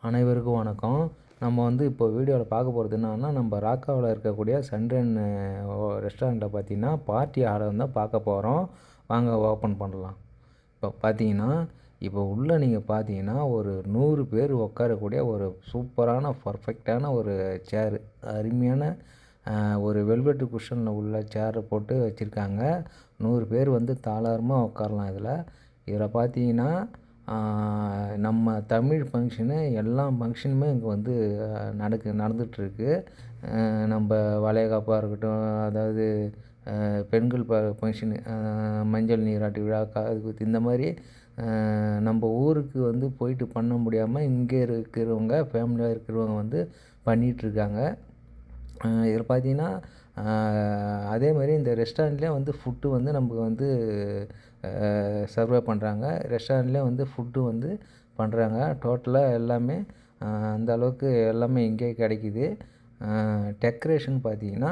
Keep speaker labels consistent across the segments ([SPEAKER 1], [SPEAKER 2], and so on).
[SPEAKER 1] அனைவருக்கும் வணக்கம். நம்ம இப்போ வீடியோவில் பார்க்க போகிறது என்னன்னா, நம்ம ராக்காவில் இருக்கக்கூடிய சன்ரைன் ரெஸ்டாரண்ட்டில் பார்த்தீங்கன்னா, பார்ட்டி ஆர்டர் தான் பார்க்க போகிறோம். வாங்க ஓப்பன் பண்ணலாம். இப்போ பார்த்தீங்கன்னா, இப்போ உள்ளே நீங்கள் பார்த்தீங்கன்னா, ஒரு 100 பேர் உட்காரக்கூடிய ஒரு சூப்பரான பர்ஃபெக்டான ஒரு சேரு, அருமையான ஒரு வெல்வெட் குஷனில் உள்ள சேரை போட்டு வச்சுருக்காங்க. 100 பேர் தாராளமாக உட்காரலாம். இதில் பார்த்தீங்கன்னா, நம்ம தமிழ் ஃபங்க்ஷனு எல்லா ஃபங்க்ஷனுமே இங்கே நடந்துகிட்ருக்கு. நம்ம வளைகாப்பாக இருக்கட்டும், அதாவது பெண்கள் ஃபங்க்ஷனு, மஞ்சள் நீராட்டு விழா, காதுகுத்து, இந்த மாதிரி நம்ம ஊருக்கு போயிட்டு பண்ண முடியாமல் இங்கே இருக்கிறவங்க, ஃபேமிலியாக இருக்கிறவங்க பண்ணிகிட்ருக்காங்க. இதில் பார்த்தீங்கன்னா, அதே மாதிரி இந்த ரெஸ்டாரண்ட்லேயே ஃபுட்டு நமக்கு சர்வே பண்ணுறாங்க. ரெஸ்டாரண்ட்லேயே ஃபுட்டு பண்ணுறாங்க. டோட்டலாக எல்லாமே அந்த அளவுக்கு எல்லாமே இங்கேயே கிடைக்கிது. டெக்கரேஷன் பார்த்தீங்கன்னா,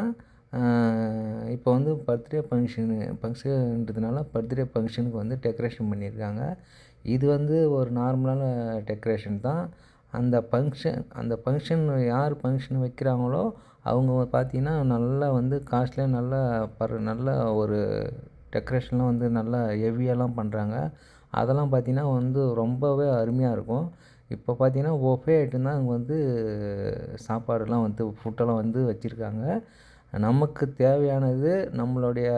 [SPEAKER 1] இப்போ பர்த்டே ஃபங்க்ஷன்றதுனால பர்த்டே ஃபங்க்ஷனுக்கு டெக்கரேஷன் பண்ணியிருக்காங்க. இது ஒரு நார்மலான டெக்கரேஷன் தான். அந்த ஃபங்க்ஷன் யார் ஃபங்க்ஷன் வைக்கிறாங்களோ அவங்க பார்த்தீங்கன்னா, நல்லா காஸ்ட்லியாக நல்லா ஒரு டெக்கரேஷன்லாம் நல்லா ஹெவியாலாம் பண்ணுறாங்க. அதெல்லாம் பார்த்தீங்கன்னா ரொம்பவே அருமையாக இருக்கும். இப்போ பார்த்தீங்கன்னா, பொஃபே ஐட்டம் தான் அங்கே சாப்பாடுலாம் ஃபுட்டெல்லாம் வச்சுருக்காங்க. நமக்கு தேவையானது, நம்மளுடைய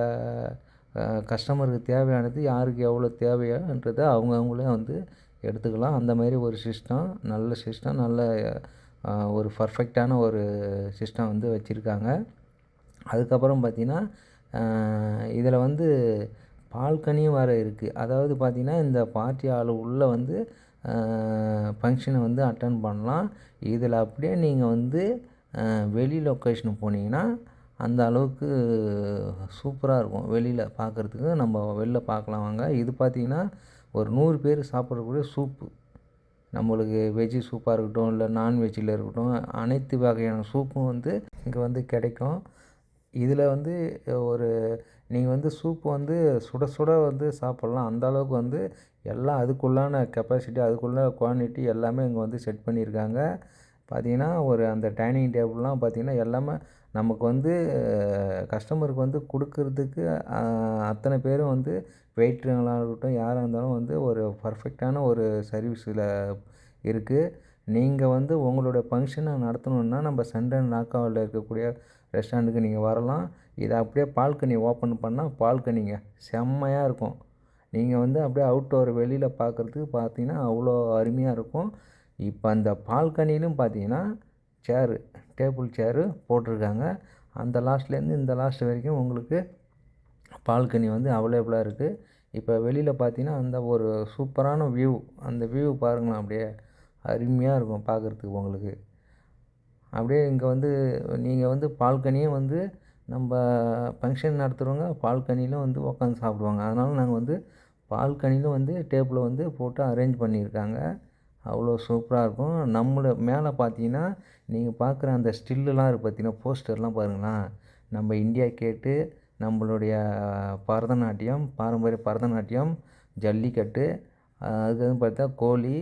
[SPEAKER 1] கஸ்டமருக்கு தேவையானது, யாருக்கு எவ்வளோ தேவையோன்றதை அவங்கவுங்களே எடுத்துக்கலாம். அந்த மாதிரி ஒரு சிஸ்டம், நல்ல சிஸ்டம், நல்ல ஒரு பர்ஃபெக்டான ஒரு சிஸ்டம் வச்சுருக்காங்க. அதுக்கப்புறம் பார்த்தீங்கன்னா, இதில் பால்கனியும் வேறு இருக்குது. அதாவது பார்த்தீங்கன்னா, இந்த பார்ட்டி ஹால் உள்ளே ஃபங்க்ஷனை அட்டெண்ட் பண்ணலாம். இதில் அப்படியே நீங்கள் வெளி லொக்கேஷனுக்கு போனீங்கன்னா, அந்த அளவுக்கு சூப்பராக இருக்கும். வெளியில் பார்க்குறதுக்கு நம்ம வெளில பார்க்கலாம் வாங்க. இது பார்த்தீங்கன்னா, ஒரு 100 பேர் சாப்பிடக்கூடிய சூப்பு. நம்மளுக்கு வெஜ்ஜு சூப்பாக இருக்கட்டும், இல்லை நான்வெஜ்ஜில் இருக்கட்டும், அனைத்து வகையான சூப்பும் இங்கே கிடைக்கும். இதில் ஒரு நீங்கள் சூப்பு சுட சுட சாப்பிட்லாம். அந்த அளவுக்கு எல்லாம் அதுக்குள்ளான கெப்பாசிட்டி, அதுக்குள்ள குவான்டிட்டி எல்லாமே இங்கே செட் பண்ணியிருக்காங்க. பார்த்தீங்கன்னா, அந்த டைனிங் டேபிள்லாம் பார்த்தீங்கன்னா, எல்லாமே நமக்கு கஸ்டமருக்கு கொடுக்கறதுக்கு அத்தனை பேரும் வெயிட்டருங்களாக இருக்கட்டும், யாராக இருந்தாலும் ஒரு பர்ஃபெக்டான ஒரு சர்வீஸில் இருக்குது. நீங்கள் உங்களுடைய ஃபங்க்ஷனை நடத்தணுன்னா, நம்ம சன்ரைன் ராக்காவில் இருக்கக்கூடிய ரெஸ்டாரண்ட்டுக்கு நீங்கள் வரலாம். இதை அப்படியே பால்கனி ஓப்பன் பண்ணால் பால்கனிங்க செம்மையாக இருக்கும். நீங்கள் அப்படியே அவுட்டோர் வெளியில் பார்க்குறதுக்கு பார்த்தீங்கன்னா, அவ்வளோ அருமையாக இருக்கும். இப்போ அந்த பால்கனிலும் பார்த்தீங்கன்னா, டேபிள் சேரு போட்டிருக்காங்க. அந்த லாஸ்ட்லேருந்து இந்த லாஸ்ட் வரைக்கும் உங்களுக்கு பால்கனி அவைலபிளாக இருக்குது. இப்போ வெளியில் பார்த்தீங்கன்னா, அந்த ஒரு சூப்பரான வியூ, அந்த வியூ பாருங்களேன், அப்படியே அருமையாக இருக்கும் பார்க்குறதுக்கு உங்களுக்கு. அப்படியே இங்கே நீங்கள் பால்கனியும் நம்ம ஃபங்க்ஷன் நடத்துகிறவங்க பால்கனியிலும் உட்காந்து சாப்பிடுவாங்க. அதனால் நாங்கள் பால்கனியிலும் டேபிளை போட்டு அரேஞ்ச் பண்ணியிருக்காங்க. அவ்வளோ சூப்பராக இருக்கும். மேலே பார்த்தீங்கன்னா, நீங்கள் பார்க்குற அந்த ஸ்டில்லுலாம் இருக்குது பார்த்தீங்கன்னா, போஸ்டர்லாம் பாருங்களேன். நம்ம இந்தியா கேட்டு, நம்மளுடைய பரதநாட்டியம், பாரம்பரிய பரதநாட்டியம், ஜல்லிக்கட்டு, அதுக்கு பார்த்தா கோழி,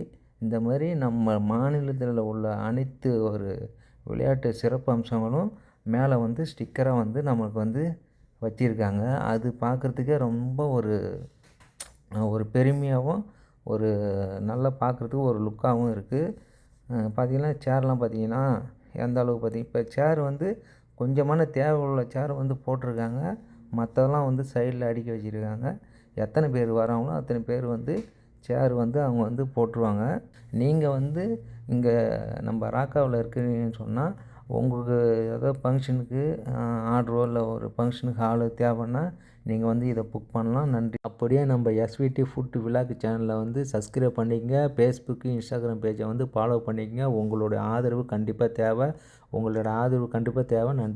[SPEAKER 1] இந்த மாதிரி நம்ம மாநிலத்தில் உள்ள அனைத்து ஒரு விளையாட்டு சிறப்பு அம்சங்களும் மேலே ஸ்டிக்கராக நமக்கு வச்சுருக்காங்க. அது பார்க்குறதுக்கே ரொம்ப ஒரு பெருமையாகவும், ஒரு நல்லா பார்க்குறதுக்கு ஒரு லுக்காகவும் இருக்குது. பார்த்திங்கன்னா, சேர்லாம் பார்த்தீங்கன்னா எந்த அளவுக்கு இப்போ சேர் கொஞ்சமான தேவை உள்ள சேர் போட்டிருக்காங்க. மற்றதெல்லாம் சைடில் அடுக்கி வச்சுருக்காங்க. எத்தனை பேர் வராங்களோ அத்தனை பேர் சேர் அவங்க போட்டுருவாங்க. நீங்கள் இங்கே நம்ம ராக்காவில் இருக்கிறீங்கன்னு சொன்னால், உங்களுக்கு ஏதாவது ஃபங்க்ஷனுக்கு ஆர்டரோ, இல்லை ஒரு ஃபங்க்ஷனுக்கு ஹாலு தேவைன்னா நீங்கள் இதை புக் பண்ணலாம். நன்றி. அப்படியே நம்ம எஸ்விடி ஃபுட் விலாக் சேனலில் சப்ஸ்கிரைப் பண்ணிக்கங்க. ஃபேஸ்புக்கு, இன்ஸ்டாகிராம் பேஜை ஃபாலோ பண்ணிக்கங்க. உங்களோட ஆதரவு கண்டிப்பாக தேவை. நன்றி.